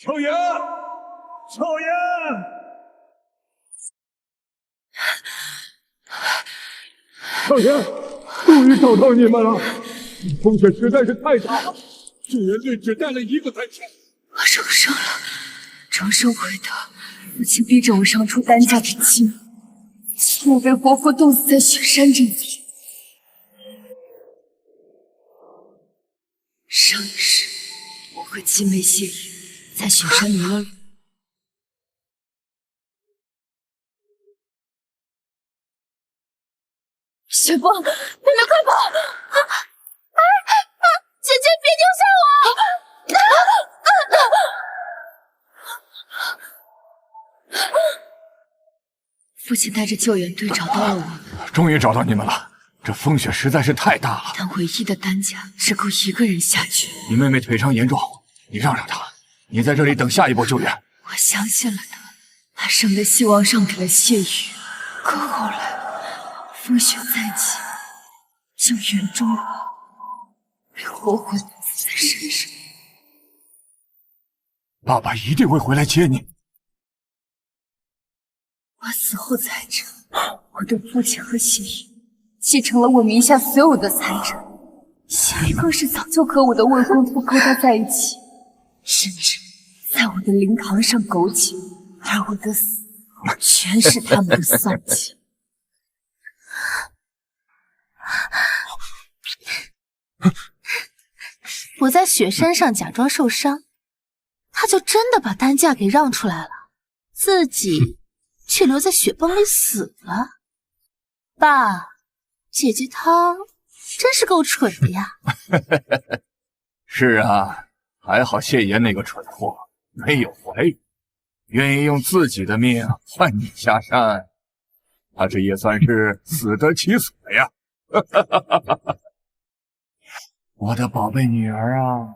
少爷，少爷！少爷，终于找到你们了！风雪实在是太大了，救援队只带了1个单枪。我重生了，重生回头，父亲逼着我上出担架之轻，我被活活冻死在雪山这里。上一世，我和七妹谢雨在雪山迷了路。雪崩，妹妹快跑！姐姐别丢下我！父亲带着救援队找到了我们，终于找到你们了。这风雪实在是太大了，但唯一的担架只够1个人下去。你妹妹腿伤严重，你让让她，你在这里等下一波救援。我相信了他，把生的希望让给了谢雨。可后来，风雪再起，救援中被活活冻死在山上。爸爸一定会回来接你。我死后财产，我的父亲和谢雨继承了我名下所有的财产，谢雨更是早就和我的未婚夫勾搭在一起，甚至在我的灵堂上苟且，而我的死全是他们的算计。我在雪山上假装受伤，他就真的把担架给让出来了，自己却留在雪崩里死了。爸，姐姐她真是够蠢的呀。是啊，还好谢爷那个蠢货没有怀孕，愿意用自己的命换你下山，他这也算是死得其所呀。我的宝贝女儿啊，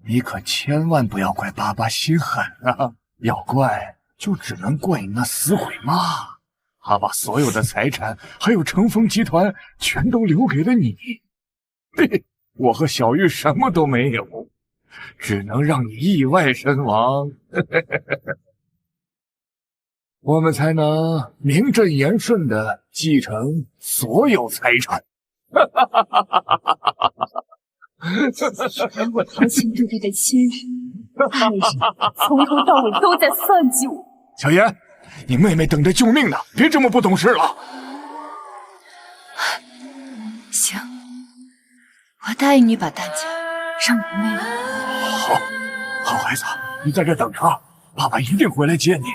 你可千万不要怪爸爸心狠啊！要怪就只能怪你那死鬼妈，她把所有的财产还有乘风集团全都留给了你。嘿，我和小玉什么都没有，只能让你意外身亡。我们才能名正言顺的继承所有财产。我堂前对对的亲人，爱人，从头到尾都在算计我。小妍，你妹妹等着救命呢，别这么不懂事了。行，我答应你把担架让给妹妹。好，好孩子，你在这等着，爸爸一定回来接你。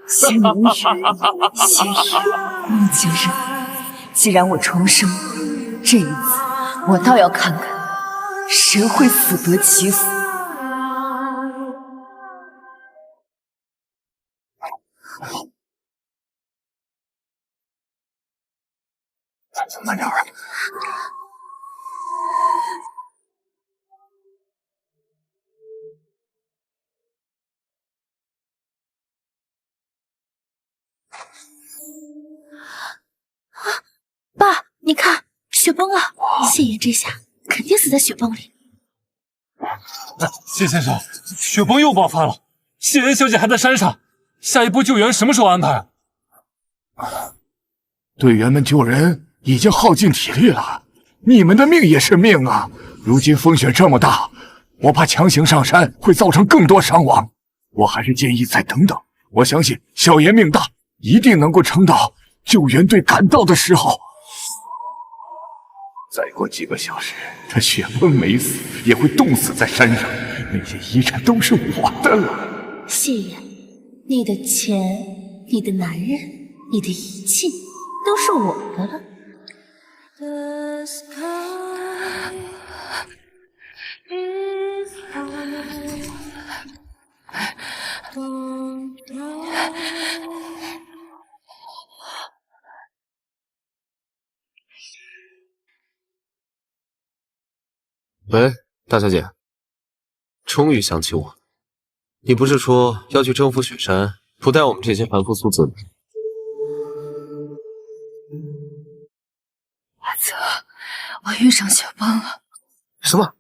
谢明宇，谢雨，梦境人，既然我重生，这一次我倒要看看谁会死得其所。慢点啊！爸，你看，雪崩了，谢妍这下肯定死在雪崩里。谢先生，雪崩又爆发了，谢妍小姐还在山上，下一波救援什么时候安排？队员们救人已经耗尽体力了，你们的命也是命啊！如今风雪这么大，我怕强行上山会造成更多伤亡，我还是建议再等等。我相信小爷命大，一定能够撑到救援队赶到的时候。再过几个小时，这雪崩没死，也会冻死在山上，那些遗产都是我的了。谢妍，你的钱、你的男人、你的一切都是我的了。喂，大小姐，终于想起我，你不是说要去征服雪山，不带我们这些凡夫俗子吗？阿泽，我遇上雪崩了。什么？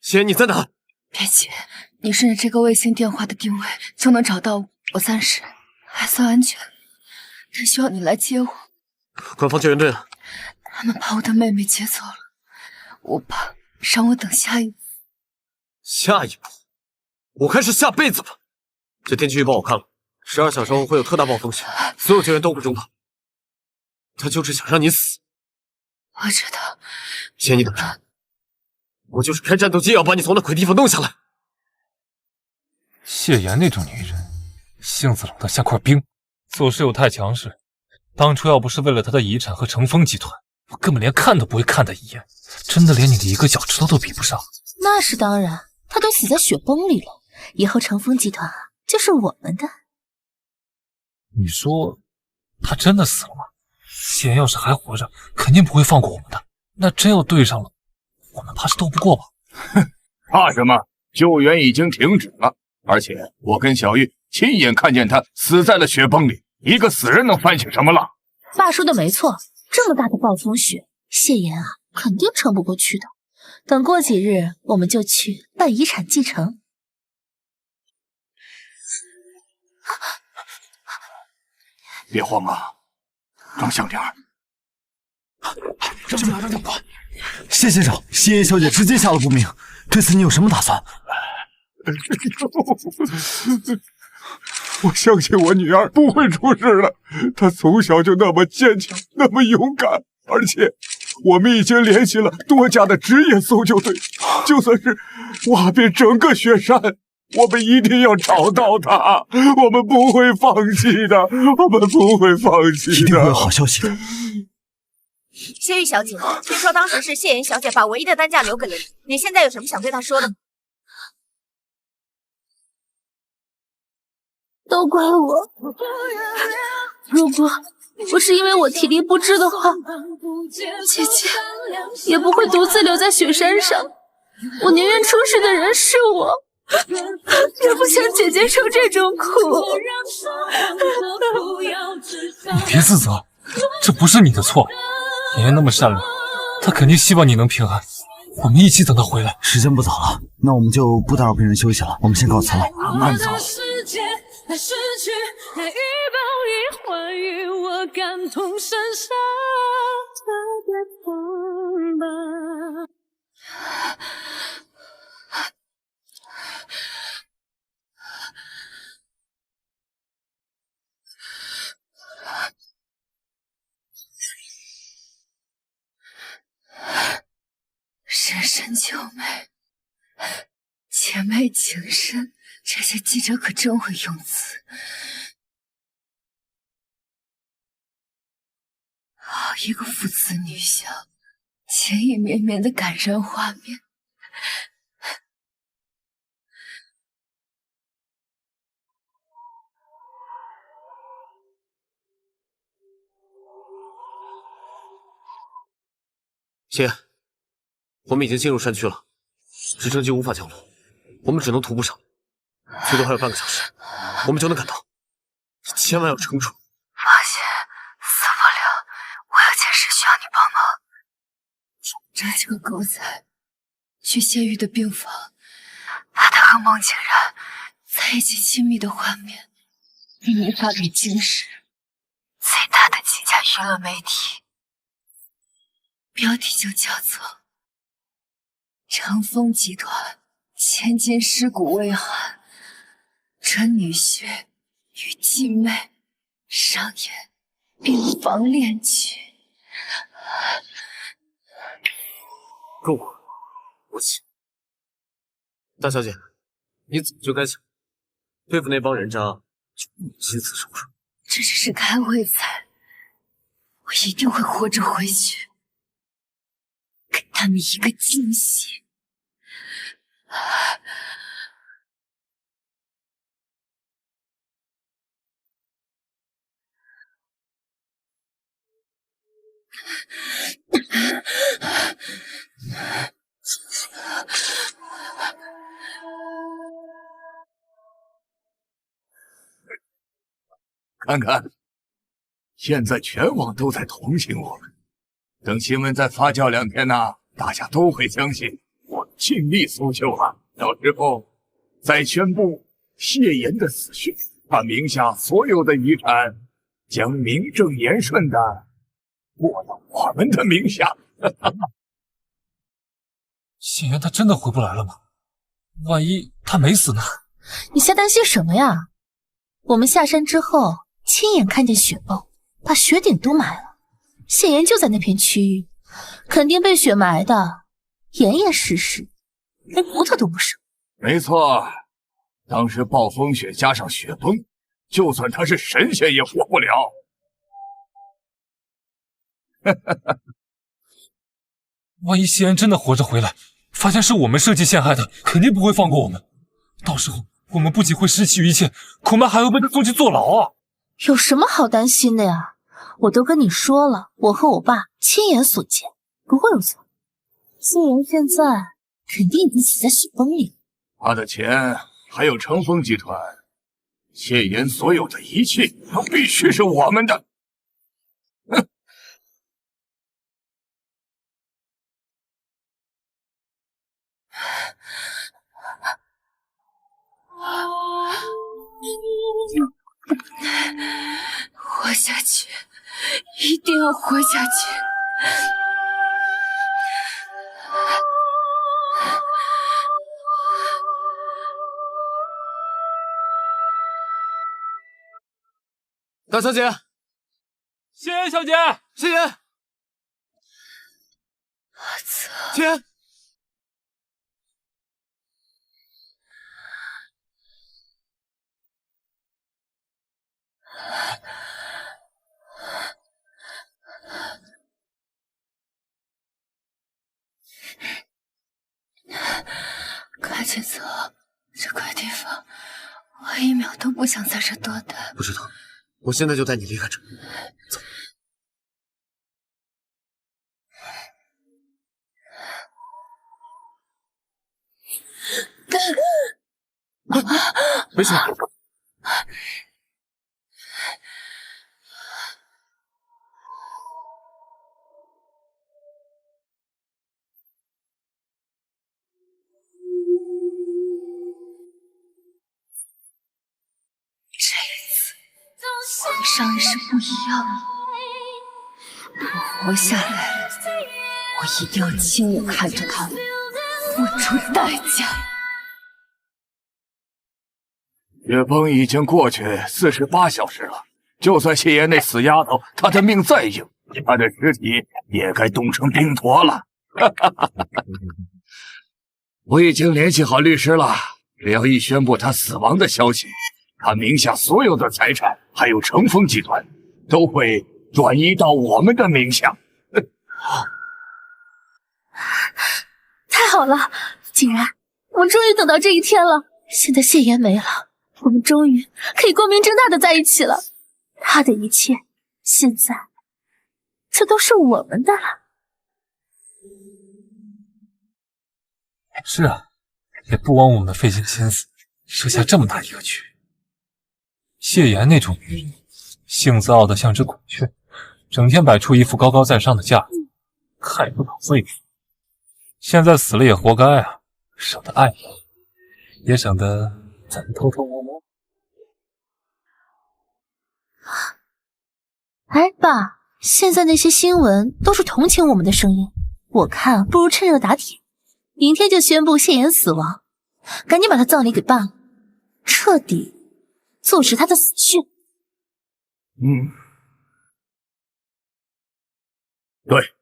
谢言，你在哪？别急，你顺着这个卫星电话的定位就能找到我。我暂时还算安全，但需要你来接我。官方救援队呢？他们把我的妹妹接走了，我怕让我等下一步。下一步，我看是下辈子吧。这天气预报我看了，12小时后会有特大暴风雪，所有救援都会中断。他就是想让你死。我知道。谢言，你等着，我就是开战斗机也要把你从那鬼地方弄下来。谢妍那种女人，性子冷得像块冰，做事又太强势。当初要不是为了她的遗产和成风集团，我根本连看都不会看她一眼，真的连你的一个脚趾头都比不上。那是当然，他都死在雪崩里了，以后成风集团就是我们的。你说他真的死了吗？谢妍要是还活着，肯定不会放过我们的。那真要对上了，我们怕是斗不过吧？哼，怕什么？救援已经停止了，而且我跟小玉亲眼看见他死在了雪崩里。一个死人能翻起什么浪？爸说的没错，这么大的暴风雪，谢妍啊肯定撑不过去的。等过几日，我们就去办遗产继承。别慌啊，装像点儿。张警官，谢先生，谢妍小姐直接下了不明，对此你有什么打算？我相信我女儿不会出事了，她从小就那么坚强，那么勇敢，而且我们已经联系了多家的职业搜救队，就算是挖遍整个雪山，我们一定要找到她，我们不会放弃的，我们不会放弃的，一定会有好消息的。谢玉小姐，听说当时是谢妍小姐把唯一的担架留给了你，你现在有什么想对她说的吗？都怪我！如果不是因为我体力不支的话，姐姐也不会独自留在雪山上。我宁愿出事的人是我，也不想姐姐受这种苦。你别自责，这不是你的错。妍妍那么善良，她肯定希望你能平安。我们一起等她回来。时间不早了，那我们就不打扰病人休息了，我们先告辞了。慢走。来失去，来一抱一欢愉，我感同身受的痛吧。深深救美，姐妹情深。这些记者可真会用词。好一个父慈女孝、情意绵绵的感人画面。谢妍，我们已经进入山区了，直升机无法降落，我们只能徒步上。最多还有半个小时，我们就能赶到。你千万要撑住。放心，死不了。我有件事需要你帮忙。这几个狗仔去谢玉的病房，把他和孟景然在一起亲密的画面秘密发给京师最大的几家娱乐媒体，标题就叫做《成风集团千金尸骨未寒》。这女婿与继妹上演病房恋曲。够了，不行。大小姐，你早就该想，对付那帮人渣就不能心慈手软。这只是开胃菜，我一定会活着回去，给他们一个惊喜。看看，现在全网都在同情我们。等新闻再发酵2天呢，大家都会相信我尽力搜救了。到时候再宣布谢岩的死讯，他名下所有的遗产将名正言顺的过到我们的名下。谢岩他真的回不来了吗？万一他没死呢？你瞎担心什么呀？我们下山之后，亲眼看见雪崩，把雪顶都埋了。谢岩就在那片区域，肯定被雪埋的严严实实，连骨头都不剩。没错，当时暴风雪加上雪崩，就算他是神仙也活不了。万一谢岩真的活着回来，发现是我们设计陷害的，肯定不会放过我们。到时候我们不仅会失去一切，恐怕还会被他送去坐牢啊！有什么好担心的呀？我都跟你说了，我和我爸亲眼所见，不会有错。谢岩现在肯定已经死在雪崩里。他的钱还有乘风集团，谢岩所有的一切都必须是我们的。哼！活下去，一定要活下去。大小姐，谢岩小姐，谢岩，谢岩。赶紧走，这块地方我一秒都不想在这多待。不知道，我现在就带你离开这。走。没事。皇上也是不一样了，我活下来了，我一定要亲眼看着他们付出代价。雪崩已经过去48小时了，就算谢岩那死丫头，她的命再硬，她的尸体也该冻成冰坨了。我已经联系好律师了，只要一宣布她死亡的消息，他名下所有的财产，还有乘风集团，都会转移到我们的名下。太好了，竟然我们终于等到这一天了。现在谢岩没了，我们终于可以光明正大的在一起了。他的一切，现在这都是我们的了。是啊，也不枉我们费尽心思设下这么大一个局。谢岩那种女人，性子傲得像只孔雀，整天摆出一副高高在上的架子，害不倒肺腑。现在死了也活该啊，省得爱你，也省得咱们偷偷摸摸。哎，爸，现在那些新闻都是同情我们的声音，我看不如趁热打铁，明天就宣布谢岩死亡，赶紧把他葬礼给办了，彻底坐实他的死讯。对，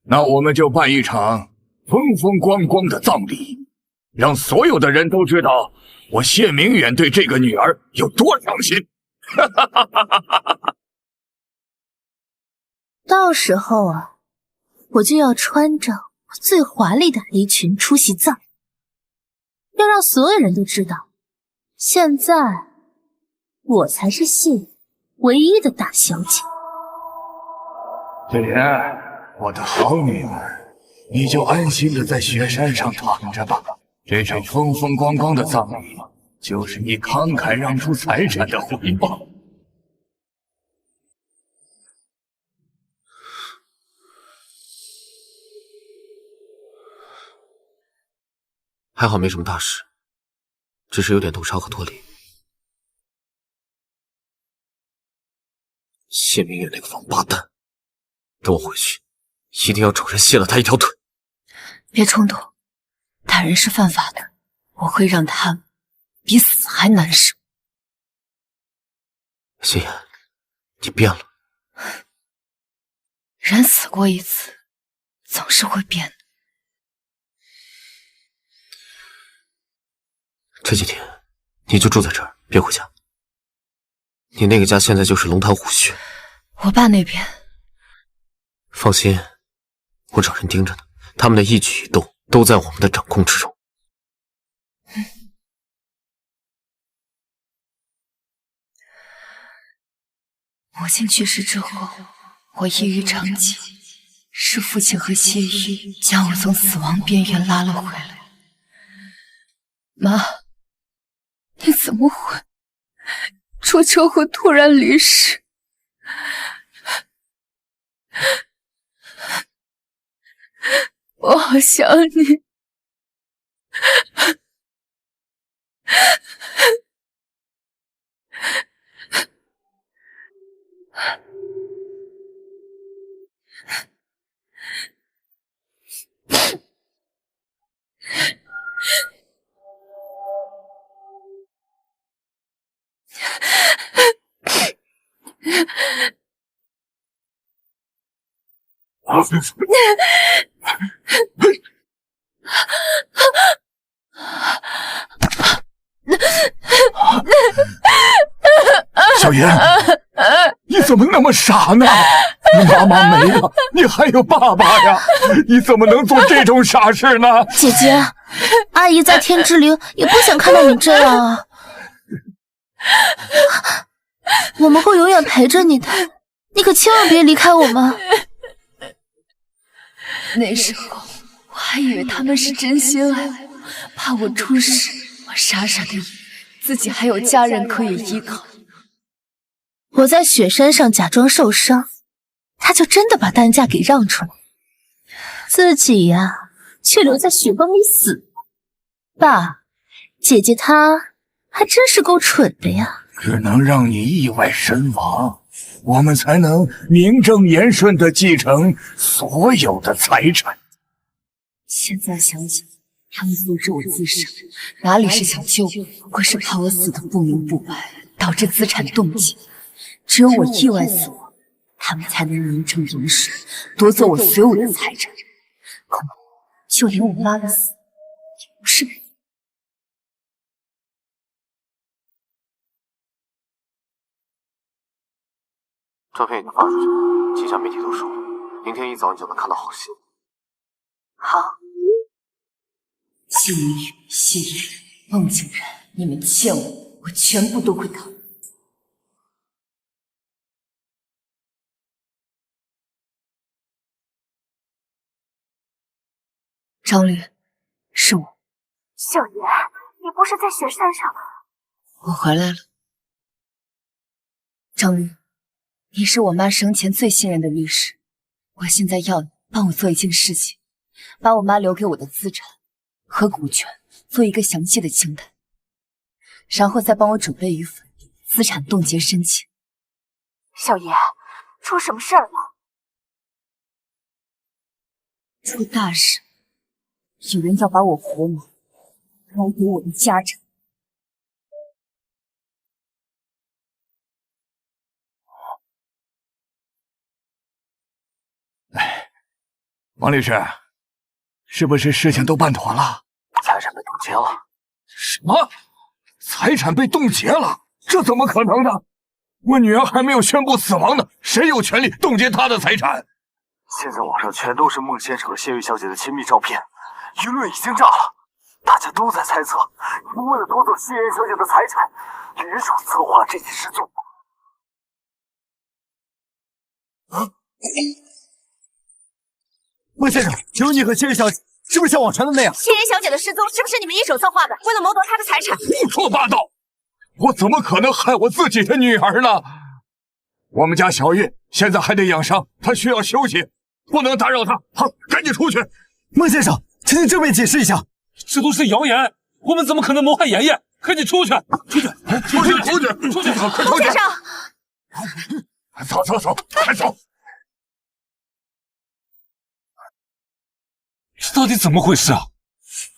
那我们就办一场风风光光的葬礼，让所有的人都知道我谢明远对这个女儿有多上心。到时候啊，我就要穿着我最华丽的黑裙出席葬，要让所有人都知道，现在我才是谢唯一的大小姐。谢岩，我的好女儿，你就安心的在雪山上躺着吧。这场风风光光的葬礼，就是你慷慨让出财产的回报。还好没什么大事，只是有点冻伤和脱离。谢明远那个王八蛋，等我回去，一定要找人卸了他一条腿。别冲动，打人是犯法的，我会让他比死还难受。谢言，你变了。人死过一次，总是会变的。这几天你就住在这儿，别回家。你那个家现在就是龙潭虎穴。我爸那边，放心，我找人盯着呢，他们的一举一动都在我们的掌控之中。母亲去世之后，我抑郁长期，是父亲和谢玉将我从死亡边缘拉了回来。妈，你怎么会出车祸突然离世？我好想你。小言，你怎么那么傻呢？你妈妈没了，你还有爸爸呀，你怎么能做这种傻事呢？姐姐，阿姨在天之灵也不想看到你这样啊。我们会永远陪着你的，你可千万别离开我们。那时候我还以为他们是真心爱我，怕我出事，我傻傻的以为自己还有家人可以依靠。我在雪山上假装受伤，他就真的把担架给让出来，自己呀却留在雪崩里死了。爸，姐姐她还真是够蠢的呀。只能让你意外身亡，我们才能名正言顺地继承所有的财产。现在想想，他们阻止我自杀，哪里是想救我，不过是怕我死得不明不白，导致资产冻结。只有我意外死亡，他们才能名正言顺夺走我所有的财产。恐怕就连我妈的死也不是没。照片已经发出去了，旗下媒体都收了，明天一早你就能看到好戏。好，谢明宇、谢玉、孟景然，你们欠我，我全部都会讨。张律，是我。小言，你不是在雪山上？我回来了。张律，你是我妈生前最信任的律师，我现在要你帮我做一件事情，把我妈留给我的资产和股权做一个详细的清单，然后再帮我准备一份资产冻结申请。小言，出什么事儿了？出大事，有人要把我活埋，捞走我的家产。王律师，是不是事情都办妥了？财产被冻结了。什么？财产被冻结了？这怎么可能呢？我女儿还没有宣布死亡呢，谁有权利冻结她的财产？现在网上全都是孟先生和谢玉小姐的亲密照片，舆论已经炸了，大家都在猜测，你们为了夺走谢妍小姐的财产，联手策划了这起事件。孟先生，请问你和谢月小姐是不是像网传的那样？谢妍小姐的失踪是不是你们一手策划的？为了谋夺她的财产？胡说八道！我怎么可能害我自己的女儿呢？我们家小月现在还得养伤，她需要休息，不能打扰她。好，赶紧出去。孟先生，请你正面解释一下。这都是谣言，我们怎么可能谋害妍妍？赶紧出去！出去！出去！出去！出去！快出去！先生，走走走，快走！这到底怎么回事啊？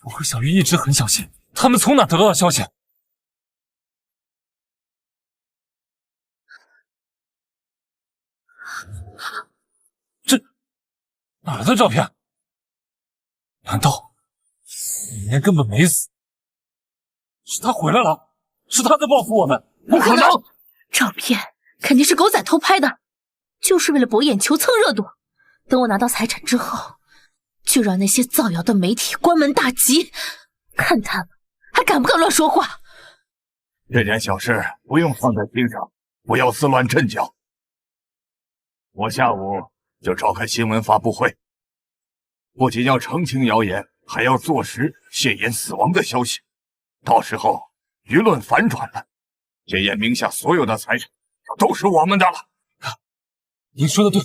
我和小玉一直很小心，他们从哪得到的消息？这哪儿的照片？难道妍妍根本没死？是他回来了，是他在报复我们？不可能！照片肯定是狗仔偷拍的，就是为了博眼球蹭热度。等我拿到财产之后，就让那些造谣的媒体关门大吉，看他们还敢不敢乱说话。这点小事不用放在心上，不要自乱阵脚。我下午就召开新闻发布会，不仅要澄清谣言，还要坐实谢妍死亡的消息。到时候舆论反转了，谢妍名下所有的财产就都是我们的了。您说的对。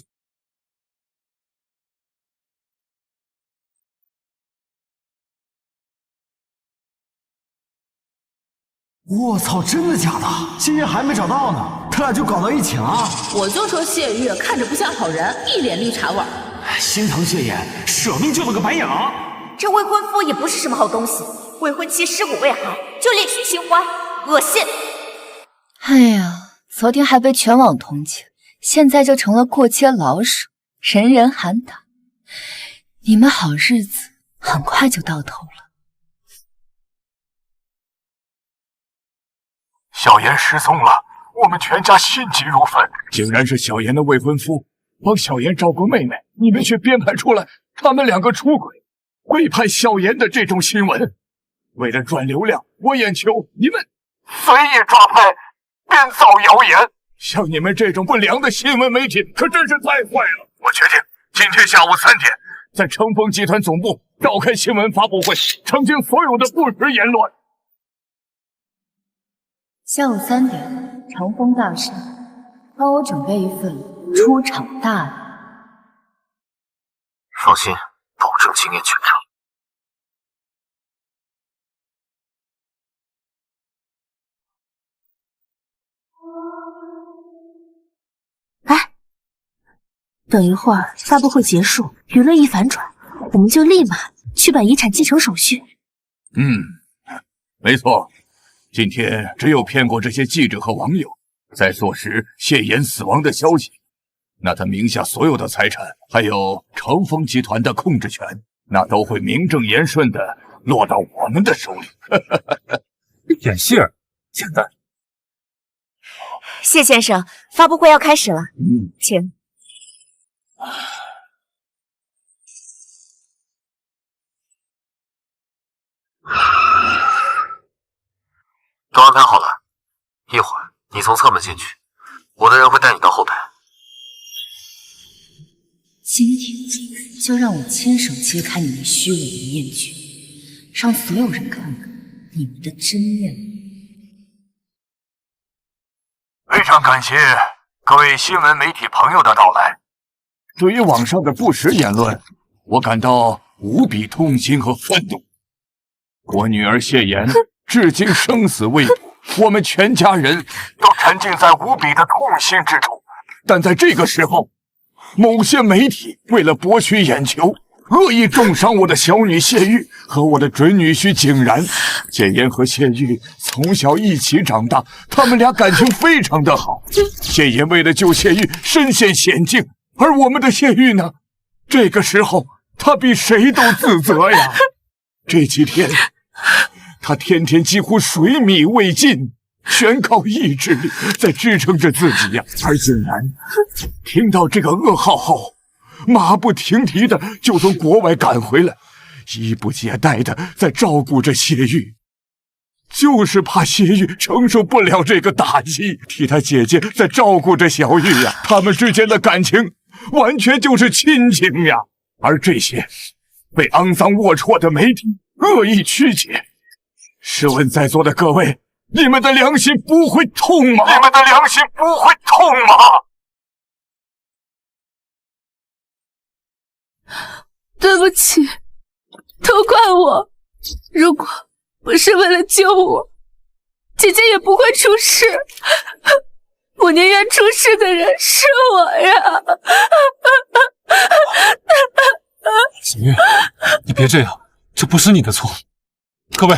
我操，真的假的？谢妍还没找到呢，他俩就搞到一起了。我就说谢玉看着不像好人，一脸绿茶味儿。心疼谢妍，舍命救了个白眼狼。这未婚夫也不是什么好东西，未婚妻尸骨未寒就另娶新欢，恶心！哎呀，昨天还被全网同情，现在就成了过街老鼠，人人喊打。你们好日子很快就到头了。小妍失踪了，我们全家心急如焚。竟然是小妍的未婚夫帮小妍照顾妹妹，你们却编排出来他们两个出轨，背叛小妍的这种新闻。为了赚流量、博眼球，你们随意抓拍，编造谣言。像你们这种不良的新闻媒体，可真是太坏了。我决定今天下午3点，在乘风集团总部召开新闻发布会，澄清所有的不实言论。下午3点，长风大厦，帮我准备一份出场大礼。放心，保证惊艳全场。哎，等一会儿发布会结束，舆论一反转，我们就立马去办遗产继承手续。没错。今天只有骗过这些记者和网友，再坐实谢妍死亡的消息，那他名下所有的财产，还有乘风集团的控制权，那都会名正言顺的落到我们的手里。演戏儿简单。谢先生，发布会要开始了，请。都安排好了，一会儿你从侧门进去，我的人会带你到后台。今天就让我亲手揭开你们虚伪的面具，让所有人看看你们的真面目。非常感谢各位新闻媒体朋友的到来。对于网上的不实言论，我感到无比痛心和愤怒。我女儿谢妍至今生死未卜，我们全家人都沉浸在无比的痛心之中。但在这个时候，某些媒体为了博取眼球，恶意重伤我的小女谢玉和我的准女婿景然。谢妍和谢玉从小一起长大，他们俩感情非常的好。谢妍为了救谢玉身陷险境，而我们的谢玉呢，这个时候他比谁都自责呀。这几天他天天几乎水米未进，全靠意志力在支撑着自己呀。而景然听到这个噩耗后，马不停蹄的就从国外赶回来，衣不解带的在照顾着谢玉，就是怕谢玉承受不了这个打击，替他姐姐在照顾着小玉呀。他们之间的感情完全就是亲情呀。而这些被肮脏龌龊的媒体恶意曲解。试问在座的各位，你们的良心不会痛吗？你们的良心不会痛吗？对不起，都怪我。如果不是为了救我，姐姐也不会出事。我宁愿出事的人是我呀！小玉，你别这样，这不是你的错。各位，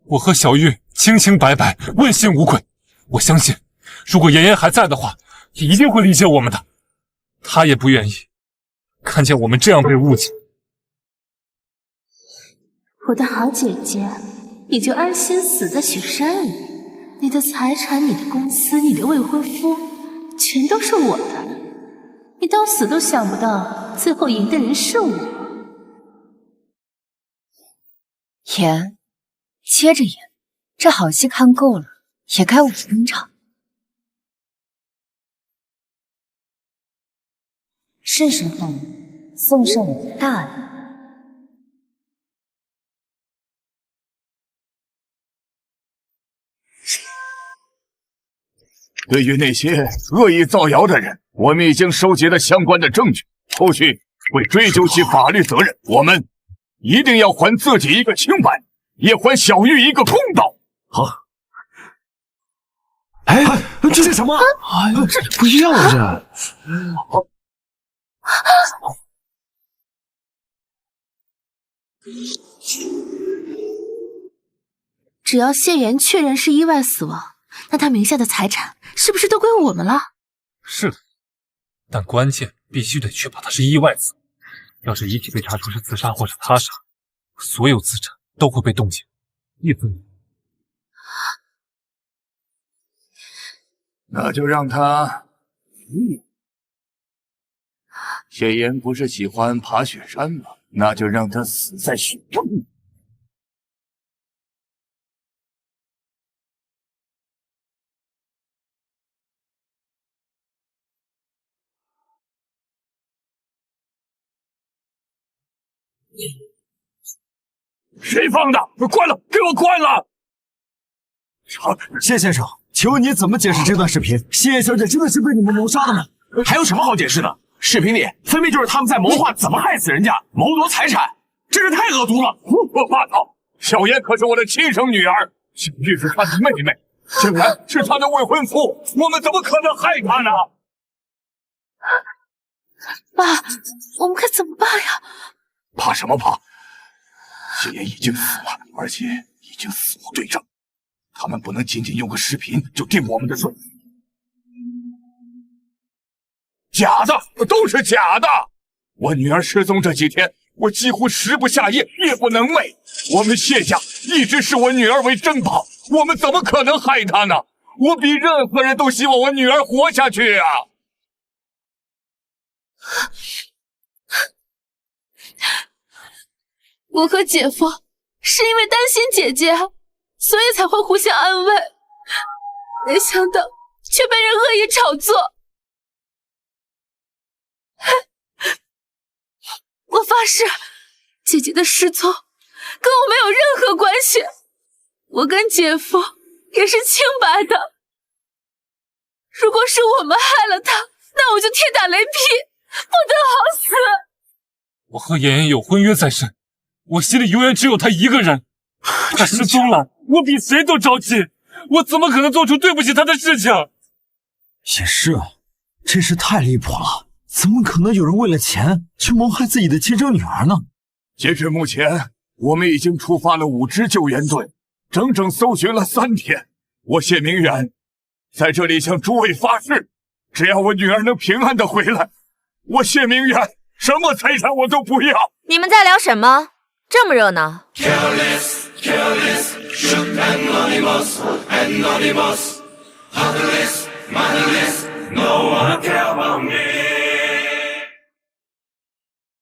我和小玉清清白白，问心无愧。我相信，如果妍妍还在的话，也一定会理解我们的。她也不愿意看见我们这样被误解。我的好姐姐，你就安心死在雪山里，你的财产、你的公司、你的未婚夫，全都是我的。你到死都想不到，最后赢的人是我。演，接着演，这好戏看够了，也该我登场。是时候送上我的大礼。对于那些恶意造谣的人，我们已经收集了相关的证据，后续会追究其法律责任。我们一定要还自己一个清白，也还小玉一个公道。好。哎，这是什么？哎呦，这不一样啊！只要谢妍确认是意外死亡，那他名下的财产是不是都归我们了？是的，但关键必须得确保他是意外死。要是遗体被查出是自杀或是他杀，所有资产都会被冻结，一分一。那就让他谢妍不是喜欢爬雪山吗？那就让他死在雪中。谁放的？关了！给我关了！谢先生，请问你怎么解释这段视频？谢妍小姐真的是被你们谋杀的吗？还有什么好解释的？视频里分明就是他们在谋划怎么害死人家，谋夺财产，真是太恶毒了！胡说八道！小妍可是我的亲生女儿，小玉是她的妹妹，竟然是她的未婚夫，我们怎么可能害她呢？爸，我们该怎么办呀？怕什么怕？谢妍已经死了，而且已经死无对证，他们不能仅仅用个视频就定我们的罪。假的，都是假的！我女儿失踪这几天，我几乎食不下咽，夜不能寐。我们谢家一直视我女儿为珍宝，我们怎么可能害她呢？我比任何人都希望我女儿活下去啊！我和姐夫是因为担心姐姐，所以才会互相安慰，没想到却被人恶意炒作。我发誓，姐姐的失踪跟我没有任何关系，我跟姐夫也是清白的。如果是我们害了他，那我就天打雷劈，不得好死。我和妍妍有婚约在身，我心里永远只有她一个人。她失踪了，我比谁都着急，我怎么可能做出对不起她的事情？也是啊，这事太离谱了，怎么可能有人为了钱去谋害自己的亲生女儿呢？截至目前，我们已经出发了5支救援队，整整搜寻了3天。我谢明远在这里向诸位发誓，只要我女儿能平安的回来，我谢明远什么财产我都不要。你们在聊什么？这么热闹。